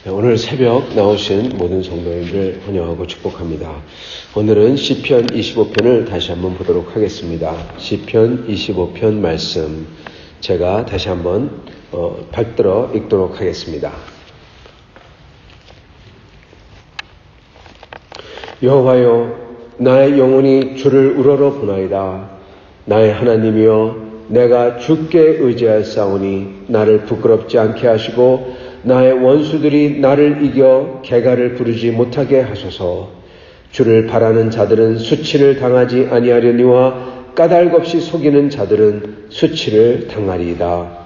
오늘 새벽 나오신 모든 성도님들 환영하고 축복합니다. 오늘은 시편 25편을 다시 한번 보도록 하겠습니다. 시편 25편 말씀 제가 다시 한번 받들어 읽도록 하겠습니다. 여호와여, 나의 영혼이 주를 우러러 보나이다. 나의 하나님이여, 내가 주께 의지하였사오니 나를 부끄럽지 않게 하시고 나의 원수들이 나를 이겨 개가를 부르지 못하게 하소서. 주를 바라는 자들은 수치를 당하지 아니하려니와 까닭없이 속이는 자들은 수치를 당하리이다.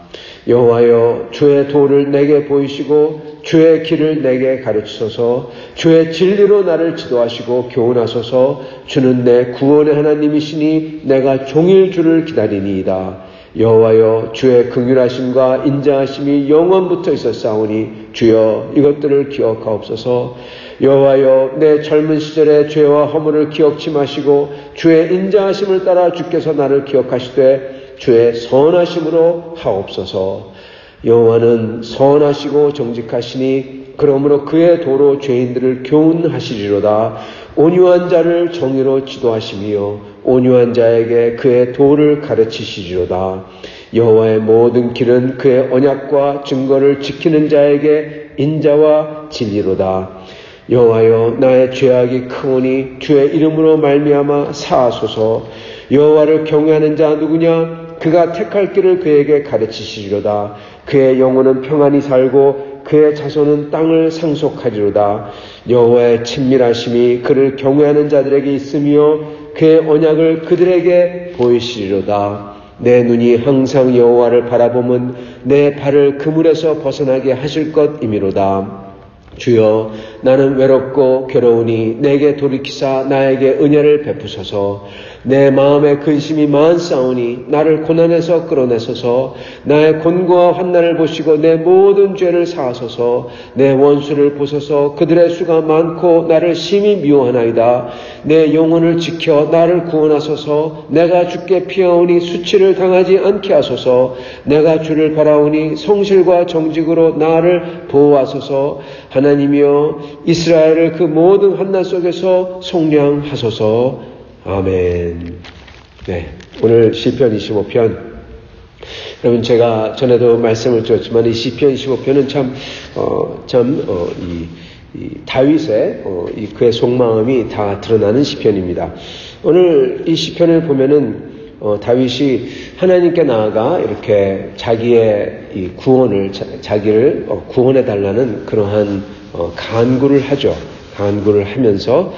여호와여, 주의 도를 내게 보이시고 주의 길을 내게 가르치소서. 주의 진리로 나를 지도하시고 교훈하소서. 주는 내 구원의 하나님이시니 내가 종일 주를 기다리니이다. 여호와여, 주의 긍휼하심과 인자하심이 영원부터 있었사오니 주여 이것들을 기억하옵소서. 여호와여, 내 젊은 시절의 죄와 허물을 기억치 마시고 주의 인자하심을 따라 주께서 나를 기억하시되 주의 선하심으로 하옵소서. 여호와는 선하시고 정직하시니 그러므로 그의 도로 죄인들을 교훈하시리로다. 온유한 자를 정의로 지도하시며 온유한 자에게 그의 도를 가르치시리로다. 여호와의 모든 길은 그의 언약과 증거를 지키는 자에게 인자와 진리로다. 여호와여, 나의 죄악이 크오니 주의 이름으로 말미암아 사하소서. 여호와를 경외하는 자 누구냐? 그가 택할 길을 그에게 가르치시리로다. 그의 영혼은 평안히 살고 그의 자손은 땅을 상속하리로다. 여호와의 친밀하심이 그를 경외하는 자들에게 있으며 그의 언약을 그들에게 보이시리로다. 내 눈이 항상 여호와를 바라보면 내 발을 그물에서 벗어나게 하실 것이미로다. 주여, 나는 외롭고 괴로우니 내게 돌이키사 나에게 은혜를 베푸소서. 내 마음에 근심이 많사오니 나를 고난에서 끌어내소서. 나의 곤고와 환난을 보시고 내 모든 죄를 사하소서. 내 원수를 보소서. 그들의 수가 많고 나를 심히 미워하나이다. 내 영혼을 지켜 나를 구원하소서. 내가 주께 피하오니 수치를 당하지 않게 하소서. 내가 주를 바라오니 성실과 정직으로 나를 보호하소서. 하나님이여, 이스라엘을 그 모든 환난 속에서 속량하소서. 아멘. 네, 오늘 시편 25편. 여러분, 제가 전에도 말씀을 드렸지만 이 시편 25편은 이 다윗의 그의 속마음이 다 드러나는 시편입니다. 오늘 이 시편을 보면은 다윗이 하나님께 나아가 이렇게 자기의 이 구원을 자기를 구원해 달라는 그러한 간구를 하죠. 간구를 하면서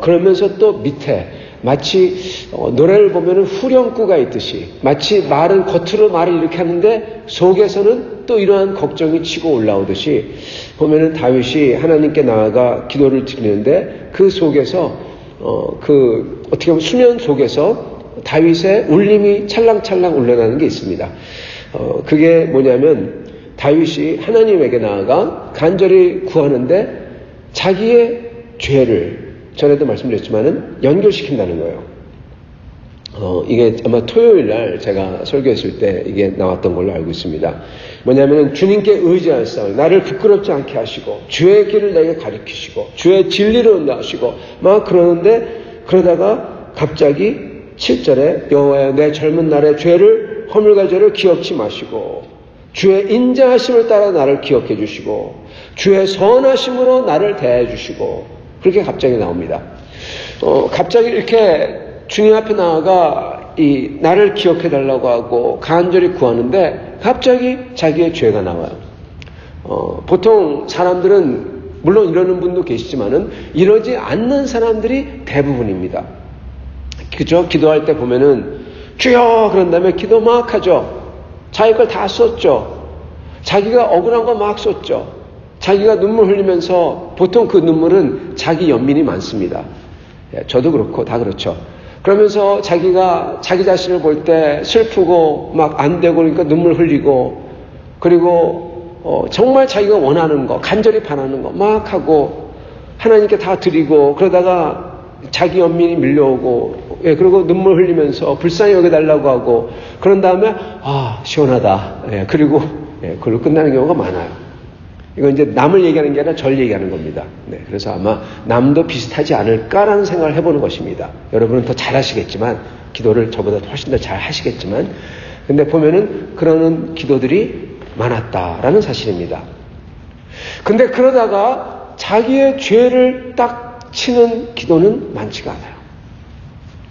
그러면서 또 밑에 마치 노래를 보면은 후렴구가 있듯이 마치 말은 겉으로 말을 이렇게 하는데 속에서는 또 이러한 걱정이 치고 올라오듯이 보면은 다윗이 하나님께 나아가 기도를 드리는데 그 속에서 어떻게 보면 수면 속에서 다윗의 울림이 찰랑찰랑 울려나는 게 있습니다. 그게 뭐냐면 다윗이 하나님에게 나아가 간절히 구하는데 자기의 죄를 전에도 말씀드렸지만은 연결시킨다는 거예요. 이게 아마 토요일 날 제가 설교했을 때 이게 나왔던 걸로 알고 있습니다. 뭐냐면은 주님께 의지하였사오니 나를 부끄럽지 않게 하시고 주의 길을 내게 가르치시고 주의 진리로 인도하시고 막 그러다가 갑자기 7절에 여호와여, 내 젊은 날의 죄를 허물과 죄를 기억치 마시고 주의 인자하심을 따라 나를 기억해 주시고 주의 선하심으로 나를 대해 주시고 그렇게 갑자기 나옵니다. 갑자기 이렇게 주님 앞에 나아가 나를 기억해 달라고 하고 간절히 구하는데 갑자기 자기의 죄가 나와요. 보통 사람들은 물론 이러는 분도 계시지만은 이러지 않는 사람들이 대부분입니다. 그죠? 기도할 때 보면은 주여 그런 다음에 기도 막 하죠. 자기 걸 다 썼죠. 자기가 억울한 거 막 썼죠. 자기가 눈물 흘리면서 보통 그 눈물은 자기 연민이 많습니다. 저도 그렇고 다 그렇죠. 그러면서 자기가 자기 자신을 볼 때 슬프고 막 안 되고 그러니까 눈물 흘리고 그리고 정말 자기가 원하는 거 간절히 바라는 거 막 하고 하나님께 다 드리고 그러다가 자기 연민이 밀려오고 그리고 눈물 흘리면서 불쌍히 여겨달라고 하고 그런 다음에 시원하다. 그리고 그걸로 끝나는 경우가 많아요. 이건 이제 남을 얘기하는 게 아니라 절 얘기하는 겁니다. 네, 그래서 아마 남도 비슷하지 않을까라는 생각을 해보는 것입니다. 여러분은 더 잘하시겠지만, 기도를 저보다 훨씬 더 잘 하시겠지만, 근데 보면은 그러는 기도들이 많았다라는 사실입니다. 근데 그러다가 자기의 죄를 딱 치는 기도는 많지가 않아요.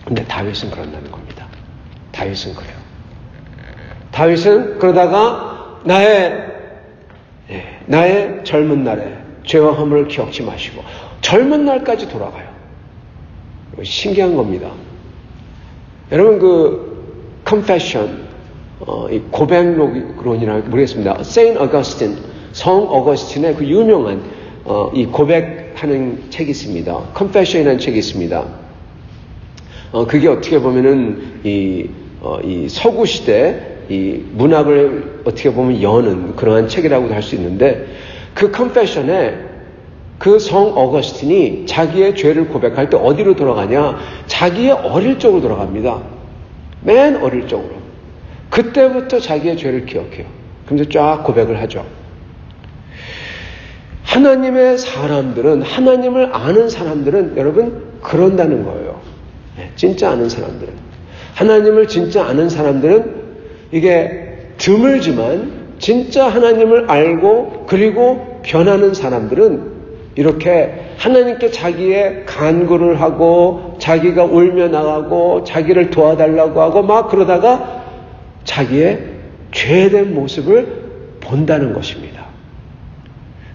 근데 다윗은 그런다는 겁니다. 다윗은 그래요. 다윗은 그러다가 나의 젊은 날에 죄와 허물을 기억지 마시고 젊은 날까지 돌아가요. 신기한 겁니다. 여러분 그 confession, 이 고백록이라고 모르겠습니다. 세인트 어거스틴, 성 어거스틴의 그 유명한 이 고백하는 책이 있습니다. confession이라는 책이 있습니다. 그게 어떻게 보면은 이 서구 시대 이 문학을 어떻게 보면 여는 그러한 책이라고도 할 수 있는데, 그 confession에 그 성 어거스틴이 자기의 죄를 고백할 때 어디로 돌아가냐? 자기의 어릴 적으로 돌아갑니다. 맨 어릴 적으로. 그때부터 자기의 죄를 기억해요. 그러면서 쫙 고백을 하죠. 하나님의 사람들은, 하나님을 아는 사람들은 여러분 그런다는 거예요. 진짜 아는 사람들은. 하나님을 진짜 아는 사람들은 이게 드물지만 진짜 하나님을 알고 그리고 변하는 사람들은 이렇게 하나님께 자기의 간구를 하고 자기가 울며 나가고 자기를 도와달라고 하고 막 그러다가 자기의 죄된 모습을 본다는 것입니다.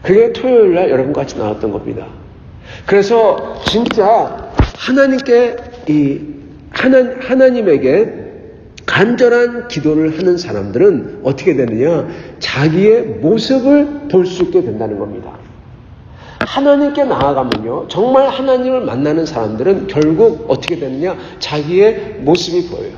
그게 토요일날 여러분과 같이 나왔던 겁니다. 그래서 진짜 하나님께 하나님에게 간절한 기도를 하는 사람들은 어떻게 되느냐? 자기의 모습을 볼 수 있게 된다는 겁니다. 하나님께 나아가면요, 정말 하나님을 만나는 사람들은 결국 어떻게 되느냐? 자기의 모습이 보여요.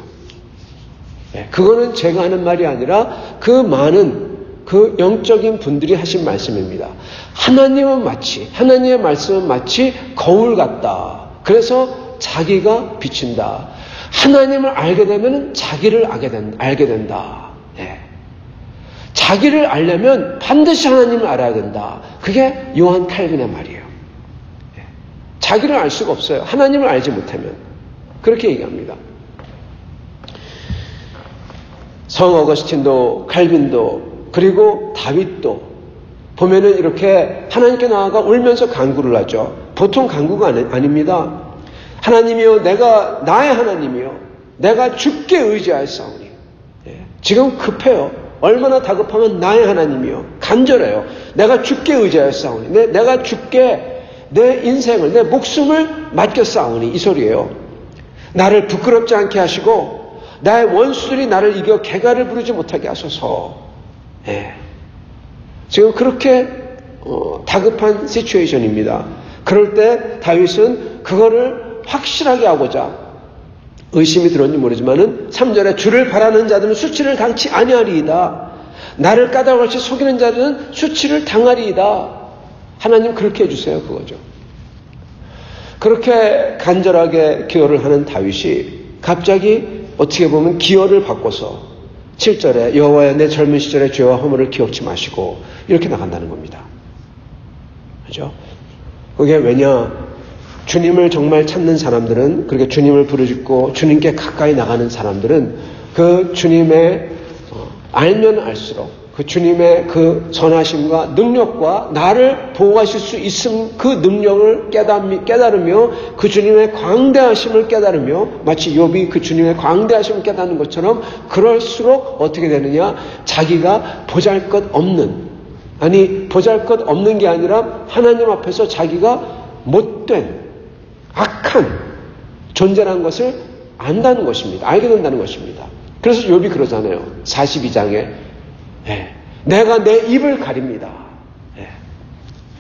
그거는 제가 하는 말이 아니라 그 많은 그 영적인 분들이 하신 말씀입니다. 하나님의 말씀은 마치 거울 같다. 그래서 자기가 비친다. 하나님을 알게 되면 자기를 알게 된다. 네. 자기를 알려면 반드시 하나님을 알아야 된다. 그게 요한 칼빈의 말이에요. 네. 자기를 알 수가 없어요. 하나님을 알지 못하면. 그렇게 얘기합니다. 성 어거스틴도 칼빈도 그리고 다윗도 보면은 이렇게 하나님께 나아가 울면서 간구를 하죠. 보통 간구가 아닙니다. 하나님이여, 내가 나의 하나님이여, 내가 주께 의지하였사오니. 지금 급해요. 얼마나 다급하면 나의 하나님이여, 간절해요. 내가 주께 의지하였사오니, 내가 주께 내 인생을, 내 목숨을 맡겼사오니, 이 소리예요. 나를 부끄럽지 않게 하시고 나의 원수들이 나를 이겨 개가를 부르지 못하게 하소서. 지금 그렇게 다급한 시츄에이션입니다. 그럴 때 다윗은 그거를 확실하게 하고자, 의심이 들었는지 모르지만은 3절에 주를 바라는 자들은 수치를 당치 아니하리이다. 나를 까닭없이 속이는 자들은 수치를 당하리이다. 하나님 그렇게 해주세요. 그거죠. 그렇게 간절하게 기도를 하는 다윗이 갑자기 어떻게 보면 기어를 바꿔서 7절에 여호와여, 내 젊은 시절의 죄와 허물을 기억지 마시고 이렇게 나간다는 겁니다. 그죠? 그게 왜냐? 주님을 정말 찾는 사람들은, 그렇게 주님을 부르짖고 주님께 가까이 나가는 사람들은 그 주님의 알면 알수록 그 주님의 그 선하심과 능력과 나를 보호하실 수 있음, 그 능력을 깨달으며 그 주님의 광대하심을 깨달으며, 마치 욥이 그 주님의 광대하심을 깨닫는 것처럼, 그럴수록 어떻게 되느냐? 자기가 보잘것없는 게 아니라 하나님 앞에서 자기가 못된 악한 존재라는 것을 안다는 것입니다. 알게 된다는 것입니다. 그래서 욥이 그러잖아요. 42장에 내가 내 입을 가립니다.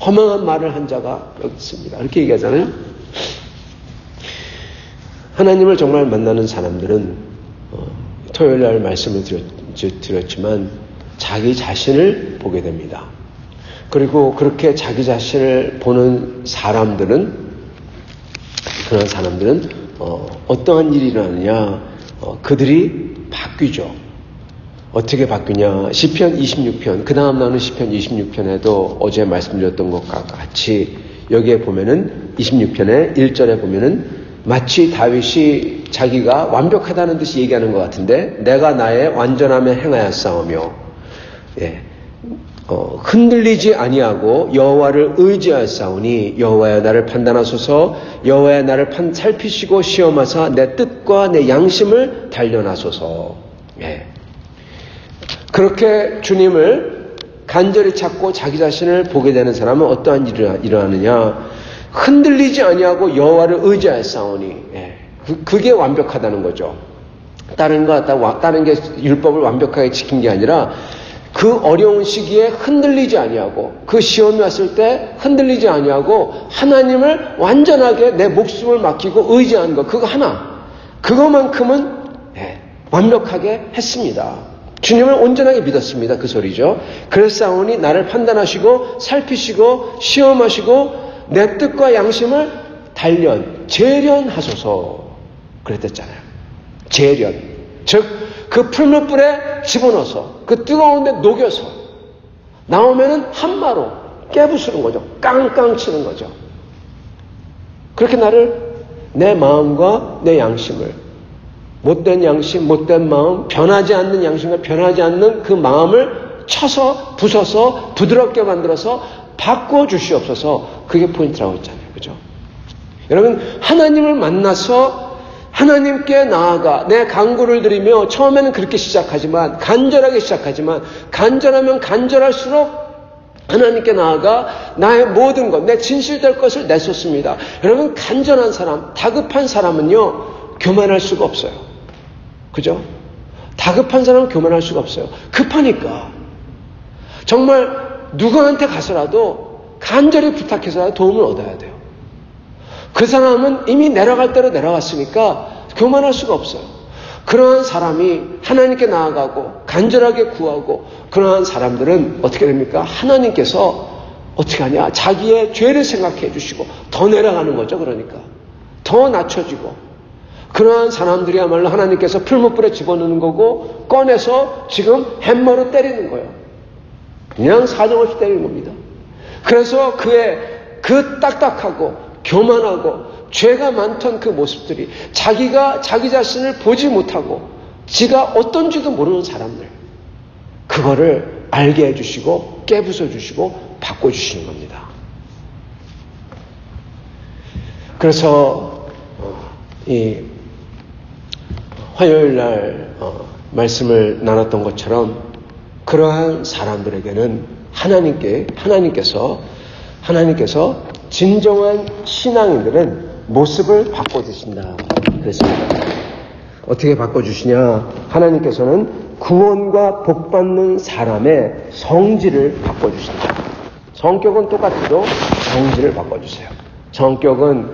허망한 말을 한 자가 여기 있습니다. 이렇게 얘기하잖아요. 하나님을 정말 만나는 사람들은 토요일날 말씀을 드렸지만 자기 자신을 보게 됩니다. 그리고 그렇게 자기 자신을 보는 그런 사람들은 어떠한 일이 일어나느냐? 그들이 바뀌죠. 어떻게 바뀌냐? 시편 26편, 그 다음 나오는 시편 26편에도 어제 말씀드렸던 것과 같이 여기에 보면은 26편의 1절에 보면은 마치 다윗이 자기가 완벽하다는 듯이 얘기하는 것 같은데, 내가 나의 완전함에 행하였사오며, 흔들리지 아니하고 여호와를 의지하였사오니 여호와여 나를 판단하소서. 여호와여 나를 살피시고 시험하사 내 뜻과 내 양심을 단련하소서. 그렇게 주님을 간절히 찾고 자기 자신을 보게 되는 사람은 어떠한 일을 일어나느냐? 흔들리지 아니하고 여호와를 의지하였사오니, 그게 완벽하다는 거죠. 다른 게 율법을 완벽하게 지킨 게 아니라 그 어려운 시기에 흔들리지 아니하고, 그 시험이 왔을 때 흔들리지 아니하고 하나님을 완전하게 내 목숨을 맡기고 의지하는 것, 그거 하나, 그것만큼은 완벽하게 했습니다. 주님을 온전하게 믿었습니다. 그 소리죠. 그랬사오니 나를 판단하시고 살피시고 시험하시고 내 뜻과 양심을 재련하소서 그랬댔잖아요. 재련, 즉 그 풀무불에 집어넣어서 그 뜨거운 데 녹여서 나오면은 한마로 깨부수는 거죠. 깡깡 치는 거죠. 그렇게 내 마음과 내 양심을, 못된 양심, 못된 마음, 변하지 않는 양심과 변하지 않는 그 마음을 쳐서 부숴서 부드럽게 만들어서 바꿔주시옵소서. 그게 포인트라고 했잖아요. 그죠? 여러분, 하나님을 만나서 하나님께 나아가 내 간구를 드리며, 처음에는 그렇게 시작하지만, 간절하게 시작하지만, 간절하면 간절할수록 하나님께 나아가 나의 모든 것, 내 진실될 것을 내쏟습니다. 여러분, 간절한 사람, 다급한 사람은요, 교만할 수가 없어요. 그죠? 다급한 사람은 교만할 수가 없어요. 급하니까. 정말 누구한테 가서라도 간절히 부탁해서라도 도움을 얻어야 돼요. 그 사람은 이미 내려갈 대로 내려갔으니까 교만할 수가 없어요. 그러한 사람이 하나님께 나아가고 간절하게 구하고, 그러한 사람들은 어떻게 됩니까? 하나님께서 어떻게 하냐? 자기의 죄를 생각해 주시고 더 내려가는 거죠. 그러니까 더 낮춰지고, 그러한 사람들이야말로 하나님께서 풀무불에 집어넣는 거고, 꺼내서 지금 햄머로 때리는 거예요. 그냥 사정없이 때리는 겁니다. 그래서 그의 그 딱딱하고 교만하고 죄가 많던 그 모습들이, 자기가 자기 자신을 보지 못하고 지가 어떤지도 모르는 사람들, 그거를 알게 해주시고 깨부숴 주시고 바꿔주시는 겁니다. 그래서 이 화요일 날 말씀을 나눴던 것처럼, 그러한 사람들에게는 하나님께서 진정한 신앙인들은 모습을 바꿔주신다 그랬습니다. 어떻게 바꿔주시냐? 하나님께서는 구원과 복받는 사람의 성질을 바꿔주신다. 성격은 똑같아도 성질을 바꿔주세요. 성격은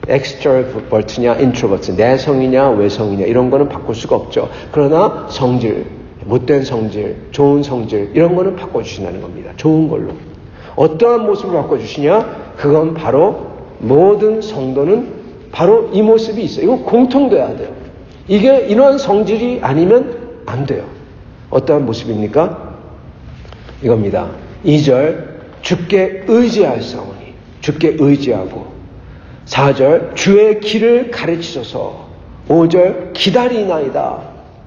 extrovert냐 introvert, 내성이냐 외성이냐 이런 거는 바꿀 수가 없죠. 그러나 성질, 못된 성질, 좋은 성질, 이런 거는 바꿔주신다는 겁니다. 좋은 걸로. 어떠한 모습을 바꿔주시냐? 그건 바로, 모든 성도는 바로 이 모습이 있어요. 이거 공통돼야 돼요. 이게 이러한 성질이 아니면 안 돼요. 어떠한 모습입니까? 이겁니다. 2절, 주께 의지하였사오니, 주께 의지하고. 4절, 주의 길을 가르치소서. 5절, 기다리나이다.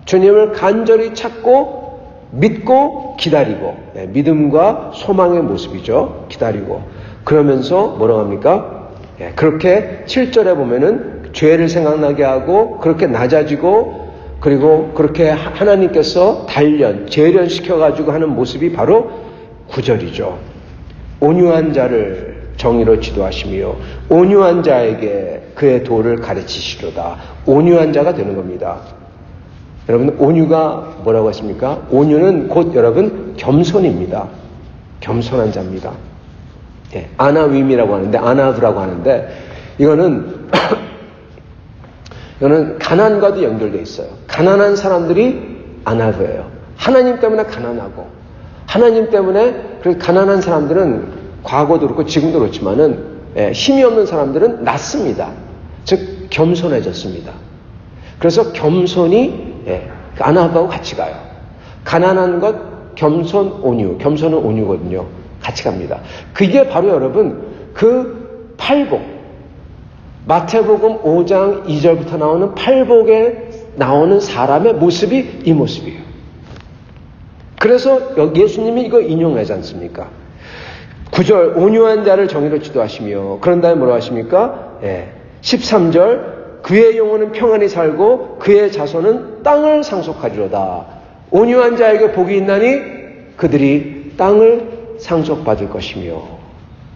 주님을 간절히 찾고 믿고 기다리고, 믿음과 소망의 모습이죠. 기다리고. 그러면서 뭐라고 합니까? 그렇게 7절에 보면은 죄를 생각나게 하고, 그렇게 낮아지고, 그리고 그렇게 하나님께서 재련시켜가지고 하는 모습이 바로 9절이죠. 온유한 자를 정의로 지도하시며 온유한 자에게 그의 도를 가르치시로다. 온유한 자가 되는 겁니다. 여러분, 온유가 뭐라고 했습니까? 온유는 곧 여러분 겸손입니다. 겸손한 자입니다. 아나윈이라고 하는데, 아나브라고 하는데, 이거는 가난과도 연결되어 있어요. 가난한 사람들이 아나브예요. 하나님 때문에 가난하고, 하나님 때문에, 그 가난한 사람들은 과거도 그렇고 지금도 그렇지만은 힘이 없는 사람들은 낮습니다. 즉 겸손해졌습니다. 그래서 겸손이 아나브하고 같이 가요. 가난한 것, 겸손, 온유. 겸손은 온유거든요. 같이 갑니다. 그게 바로 여러분 그 팔복, 마태복음 5장 2절부터 나오는 팔복에 나오는 사람의 모습이 이 모습이에요. 그래서 예수님이 이거 인용하지 않습니까? 9절 온유한 자를 정의로 지도하시며 그런 다음에 뭐라고 하십니까? 13절 그의 영혼은 평안히 살고 그의 자손은 땅을 상속하리로다. 온유한 자에게 복이 있나니 그들이 땅을 상속받을 것이며.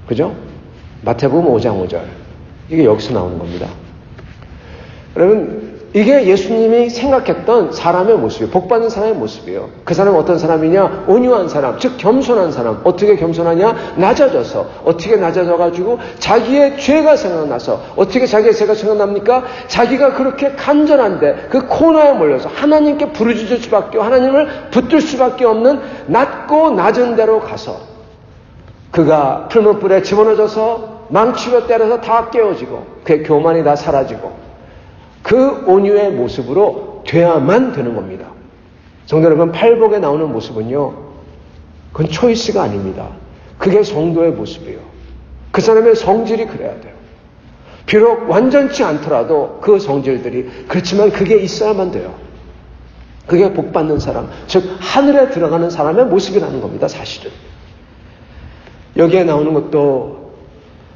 그죠? 마태복음 5장 5절. 이게 여기서 나오는 겁니다. 여러분 이게 예수님이 생각했던 사람의 모습이에요. 복받는 사람의 모습이에요. 그 사람은 어떤 사람이냐? 온유한 사람, 즉 겸손한 사람. 어떻게 겸손하냐? 낮아져서. 어떻게 낮아져가지고 자기의 죄가 생각나서. 어떻게 자기의 죄가 생각납니까? 자기가 그렇게 간절한데 그 코너에 몰려서 하나님께 부르짖을 수밖에, 하나님을 붙들 수밖에 없는 낮고 낮은 데로 가서 그가 풀무불에 집어넣어져서 망치로 때려서 다 깨어지고 그의 교만이 다 사라지고 그 온유의 모습으로 돼야만 되는 겁니다. 성도 여러분, 팔복에 나오는 모습은요, 그건 초이스가 아닙니다. 그게 성도의 모습이에요. 그 사람의 성질이 그래야 돼요. 비록 완전치 않더라도 그 성질들이, 그렇지만 그게 있어야만 돼요. 그게 복받는 사람, 즉 하늘에 들어가는 사람의 모습이라는 겁니다. 사실은 여기에 나오는 것도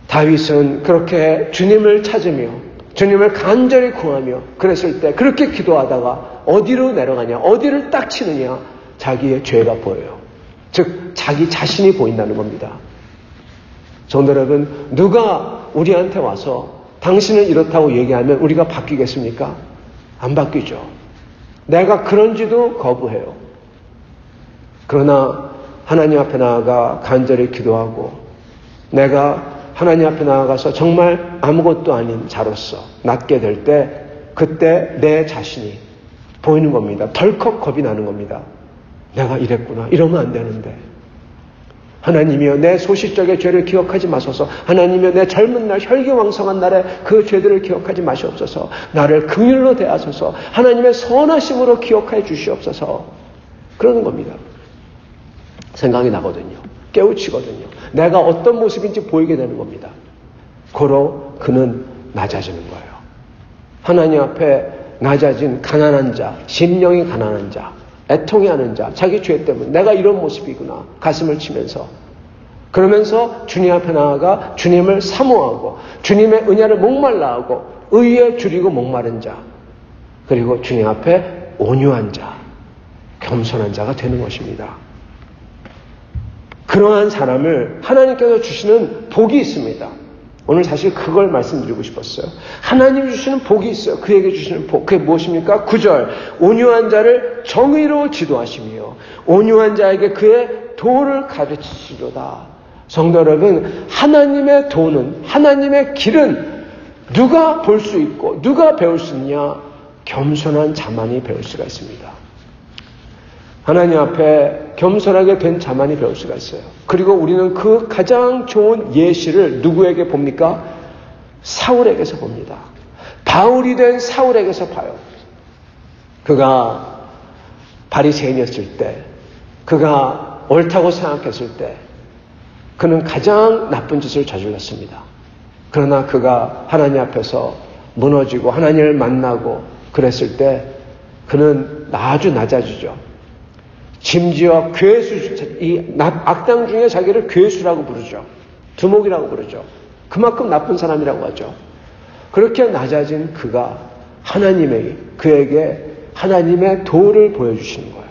다윗은 그렇게 주님을 찾으며 주님을 간절히 구하며 그랬을 때 그렇게 기도하다가 어디로 내려가냐, 어디를 딱 치느냐, 자기의 죄가 보여요. 즉 자기 자신이 보인다는 겁니다. 성도 여러분, 누가 우리한테 와서 당신은 이렇다고 얘기하면 우리가 바뀌겠습니까? 안 바뀌죠. 내가 그런지도 거부해요. 그러나 하나님 앞에 나아가 간절히 기도하고 내가 하나님 앞에 나아가서 정말 아무것도 아닌 자로서 낫게 될 때 그때 내 자신이 보이는 겁니다. 덜컥 겁이 나는 겁니다. 내가 이랬구나. 이러면 안 되는데. 하나님이여 내 소시적의 죄를 기억하지 마소서. 하나님이여 내 젊은 날 혈기왕성한 날에 그 죄들을 기억하지 마시옵소서. 나를 긍휼로 대하소서. 하나님의 선하심으로 기억해 주시옵소서. 그러는 겁니다. 생각이 나거든요. 깨우치거든요. 내가 어떤 모습인지 보이게 되는 겁니다. 고로 그는 낮아지는 거예요. 하나님 앞에 낮아진 가난한 자, 심령이 가난한 자, 애통해하는 자, 자기 죄 때문에 내가 이런 모습이구나 가슴을 치면서 그러면서 주님 앞에 나아가 주님을 사모하고 주님의 은혜를 목말라하고 의에 줄이고 목마른 자, 그리고 주님 앞에 온유한 자, 겸손한 자가 되는 것입니다. 그러한 사람을 하나님께서 주시는 복이 있습니다. 오늘 사실 그걸 말씀드리고 싶었어요. 하나님 주시는 복이 있어요. 그에게 주시는 복. 그게 무엇입니까? 9절. 온유한 자를 정의로 지도하시며 온유한 자에게 그의 도를 가르치시로다. 성도 여러분, 하나님의 도는, 하나님의 길은 누가 볼 수 있고 누가 배울 수 있냐? 겸손한 자만이 배울 수가 있습니다. 하나님 앞에 겸손하게 된 자만이 배울 수가 있어요. 그리고 우리는 그 가장 좋은 예시를 누구에게 봅니까? 사울에게서 봅니다. 바울이 된 사울에게서 봐요. 그가 바리새인이었을 때, 그가 옳다고 생각했을 때 그는 가장 나쁜 짓을 저질렀습니다. 그러나 그가 하나님 앞에서 무너지고 하나님을 만나고 그랬을 때 그는 아주 낮아지죠. 심지어 괴수, 이 악당 중에 자기를 괴수라고 부르죠. 두목이라고 부르죠. 그만큼 나쁜 사람이라고 하죠. 그렇게 낮아진 그가 그에게 하나님의 도를 보여주시는 거예요.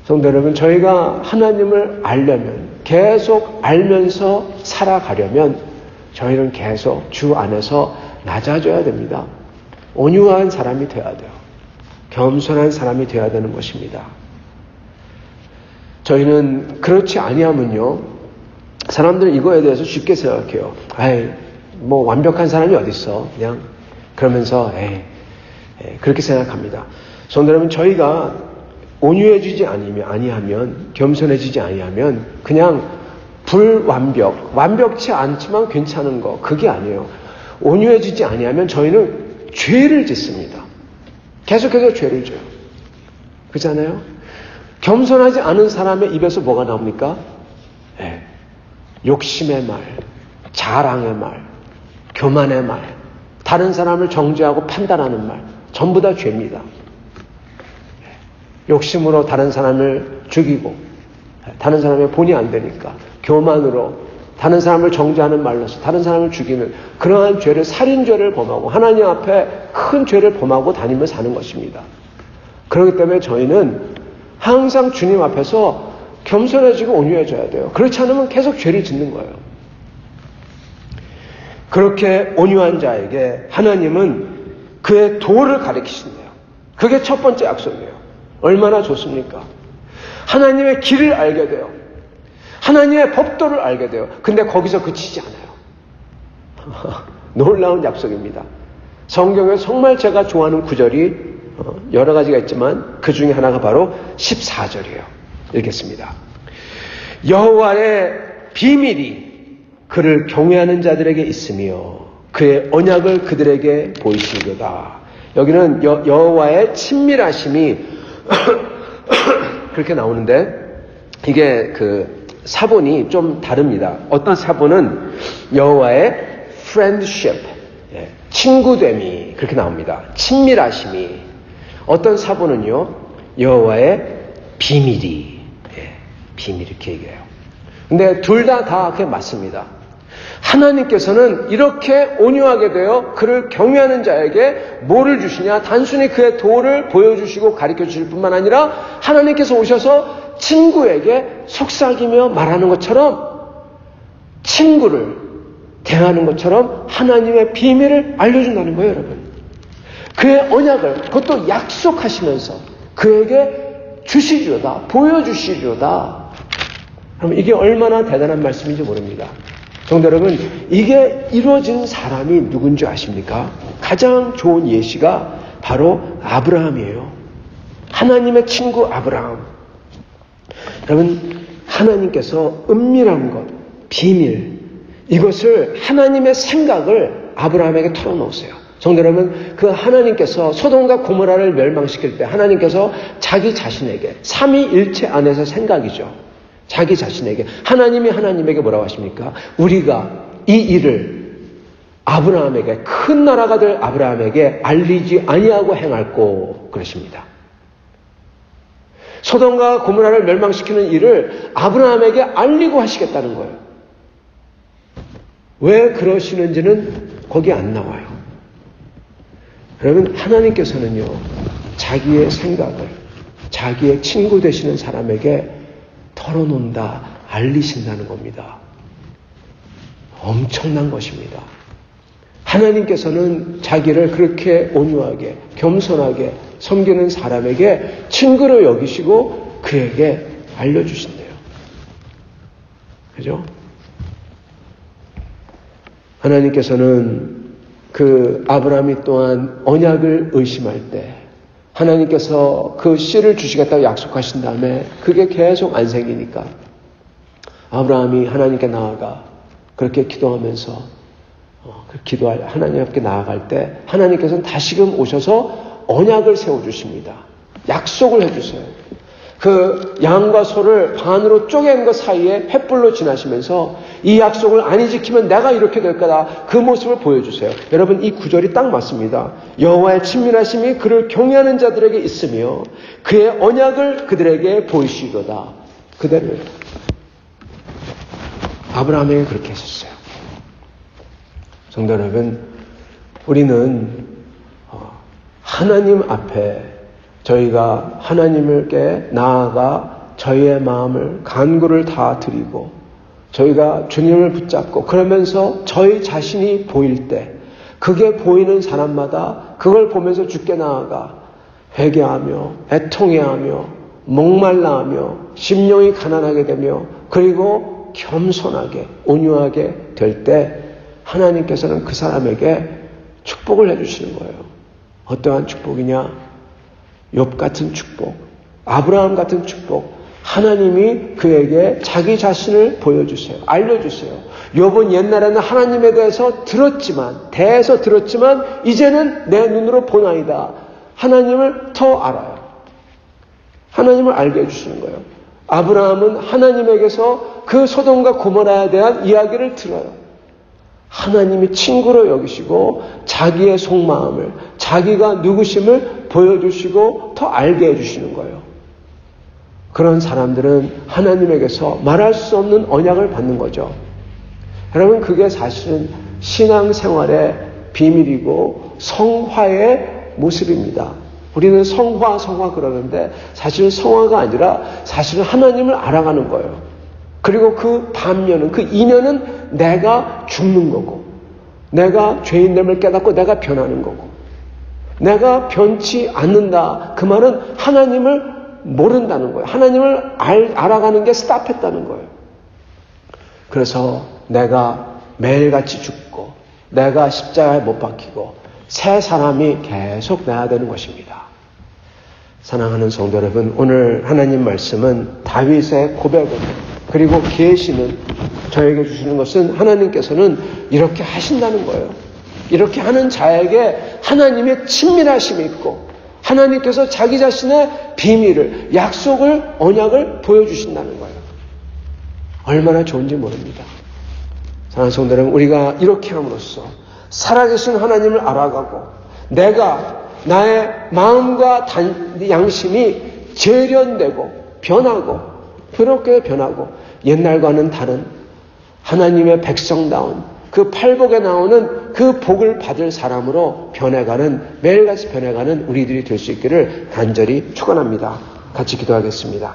성도 여러분, 저희가 하나님을 알려면, 계속 알면서 살아가려면 저희는 계속 주 안에서 낮아져야 됩니다. 온유한 사람이 되어야 돼요. 겸손한 사람이 되어야 되는 것입니다. 저희는 그렇지 아니하면요, 사람들은 이거에 대해서 쉽게 생각해요. 뭐 완벽한 사람이 어디 있어? 그냥 그러면서 그렇게 생각합니다. 성도 여러분, 저희가 온유해지지 아니하면, 겸손해지지 아니하면 그냥 완벽치 않지만 괜찮은 거, 그게 아니에요. 온유해지지 아니하면 저희는 죄를 짓습니다. 계속해서 죄를 져요. 그렇잖아요? 겸손하지 않은 사람의 입에서 뭐가 나옵니까? 네. 욕심의 말, 자랑의 말, 교만의 말, 다른 사람을 정죄하고 판단하는 말, 전부 다 죄입니다. 욕심으로 다른 사람을 죽이고, 다른 사람의 본이 안 되니까, 교만으로 다른 사람을 정죄하는 말로서 다른 사람을 죽이는 그러한 죄를, 살인죄를 범하고 하나님 앞에 큰 죄를 범하고 다니며 사는 것입니다. 그렇기 때문에 저희는 항상 주님 앞에서 겸손해지고 온유해져야 돼요. 그렇지 않으면 계속 죄를 짓는 거예요. 그렇게 온유한 자에게 하나님은 그의 도를 가르치신대요. 그게 첫 번째 약속이에요. 얼마나 좋습니까? 하나님의 길을 알게 돼요. 하나님의 법도를 알게 돼요. 근데 거기서 그치지 않아요. 놀라운 약속입니다. 성경에 정말 제가 좋아하는 구절이 여러 가지가 있지만 그 중에 하나가 바로 14절이에요. 읽겠습니다. 여호와의 비밀이 그를 경외하는 자들에게 있으며 그의 언약을 그들에게 보이시리로다. 여기는 여호와의 친밀하심이 그렇게 나오는데 이게 그 사본이 좀 다릅니다. 어떤 사본은 여호와의 friendship, 친구됨이 그렇게 나옵니다. 친밀하심이. 어떤 사본은요, 여호와의 비밀이, 비밀 이렇게 얘기해요. 근데 둘 다 그게 맞습니다. 하나님께서는 이렇게 온유하게 되어 그를 경외하는 자에게 뭐를 주시냐? 단순히 그의 도를 보여주시고 가르쳐 주실 뿐만 아니라 하나님께서 오셔서 친구에게 속삭이며 말하는 것처럼 친구를 대하는 것처럼 하나님의 비밀을 알려준다는 거예요, 여러분. 그의 언약을 그것도 약속하시면서 그에게 주시리로다, 보여주시리로다. 그럼 이게 얼마나 대단한 말씀인지 모릅니다. 성도 여러분, 이게 이루어진 사람이 누군지 아십니까? 가장 좋은 예시가 바로 아브라함이에요. 하나님의 친구 아브라함. 여러분, 하나님께서 은밀한 것, 비밀, 이것을 하나님의 생각을 아브라함에게 털어놓으세요. 성도 여러분, 그 하나님께서 소돔과 고모라를 멸망시킬 때 하나님께서 자기 자신에게, 삼위일체 안에서 생각이죠. 자기 자신에게, 하나님이 하나님에게 뭐라고 하십니까? 우리가 이 일을 아브라함에게, 큰 나라가 될 아브라함에게 알리지 아니하고 행할꼬 그러십니다. 소돔과 고모라를 멸망시키는 일을 아브라함에게 알리고 하시겠다는 거예요. 왜 그러시는지는 거기 안 나와요. 여러분, 하나님께서는요, 자기의 생각을 자기의 친구 되시는 사람에게 털어놓는다, 알리신다는 겁니다. 엄청난 것입니다. 하나님께서는 자기를 그렇게 온유하게, 겸손하게 섬기는 사람에게 친구로 여기시고 그에게 알려주신대요. 그죠? 하나님께서는 그 아브라함이 또한 언약을 의심할 때 하나님께서 그 씨를 주시겠다고 약속하신 다음에 그게 계속 안 생기니까 아브라함이 하나님께 나아가 그렇게 기도하면서 기도할 하나님 앞에 나아갈 때 하나님께서는 다시금 오셔서 언약을 세워주십니다. 약속을 해주세요. 그 양과 소를 반으로 쪼갠 것 사이에 횃불로 지나시면서 이 약속을 안 지키면 내가 이렇게 될 거다. 그 모습을 보여주세요. 여러분, 이 구절이 딱 맞습니다. 여호와의 친밀하심이 그를 경외하는 자들에게 있으며 그의 언약을 그들에게 보이시리로다. 그대로 아브라함에게 그렇게 하셨어요. 성도 여러분, 우리는 하나님 앞에 저희가 하나님께 나아가 저희의 마음을 간구를 다 드리고 저희가 주님을 붙잡고 그러면서 저희 자신이 보일 때 그게 보이는 사람마다 그걸 보면서 주께 나아가 회개하며 애통해하며 목말라하며 심령이 가난하게 되며 그리고 겸손하게 온유하게 될 때 하나님께서는 그 사람에게 축복을 해주시는 거예요. 어떠한 축복이냐? 욥 같은 축복, 아브라함 같은 축복, 하나님이 그에게 자기 자신을 보여주세요. 알려주세요. 욥은 옛날에는 하나님에 대해서 대해서 들었지만 이제는 내 눈으로 보나이다. 하나님을 더 알아요. 하나님을 알게 해주시는 거예요. 아브라함은 하나님에게서 그 소돔과 고모라에 대한 이야기를 들어요. 하나님이 친구로 여기시고 자기의 속마음을, 자기가 누구심을 보여주시고 더 알게 해주시는 거예요. 그런 사람들은 하나님에게서 말할 수 없는 언약을 받는 거죠. 여러분, 그게 사실은 신앙생활의 비밀이고 성화의 모습입니다. 우리는 성화 그러는데 사실은 성화가 아니라 사실은 하나님을 알아가는 거예요. 그리고 그 반면은, 그 이면은 내가 죽는 거고, 내가 죄인됨을 깨닫고 내가 변하는 거고, 내가 변치 않는다. 그 말은 하나님을 모른다는 거예요. 하나님을 알아가는 게 스탑했다는 거예요. 그래서 내가 매일같이 죽고, 내가 십자가에 못 박히고, 새 사람이 계속 나야 되는 것입니다. 사랑하는 성도 여러분, 오늘 하나님 말씀은 다윗의 고백을, 그리고 계시는 저에게 주시는 것은 하나님께서는 이렇게 하신다는 거예요. 이렇게 하는 자에게 하나님의 친밀하심이 있고 하나님께서 자기 자신의 비밀을, 약속을, 언약을 보여주신다는 거예요. 얼마나 좋은지 모릅니다. 사랑하는 성도 여러분, 우리가 이렇게 함으로써 살아계신 하나님을 알아가고 내가 나의 마음과 양심이 재련되고 변하고 그렇게 변하고 옛날과는 다른 하나님의 백성다운 그 팔복에 나오는 그 복을 받을 사람으로 변해가는, 매일같이 변해가는 우리들이 될 수 있기를 간절히 축원합니다. 같이 기도하겠습니다.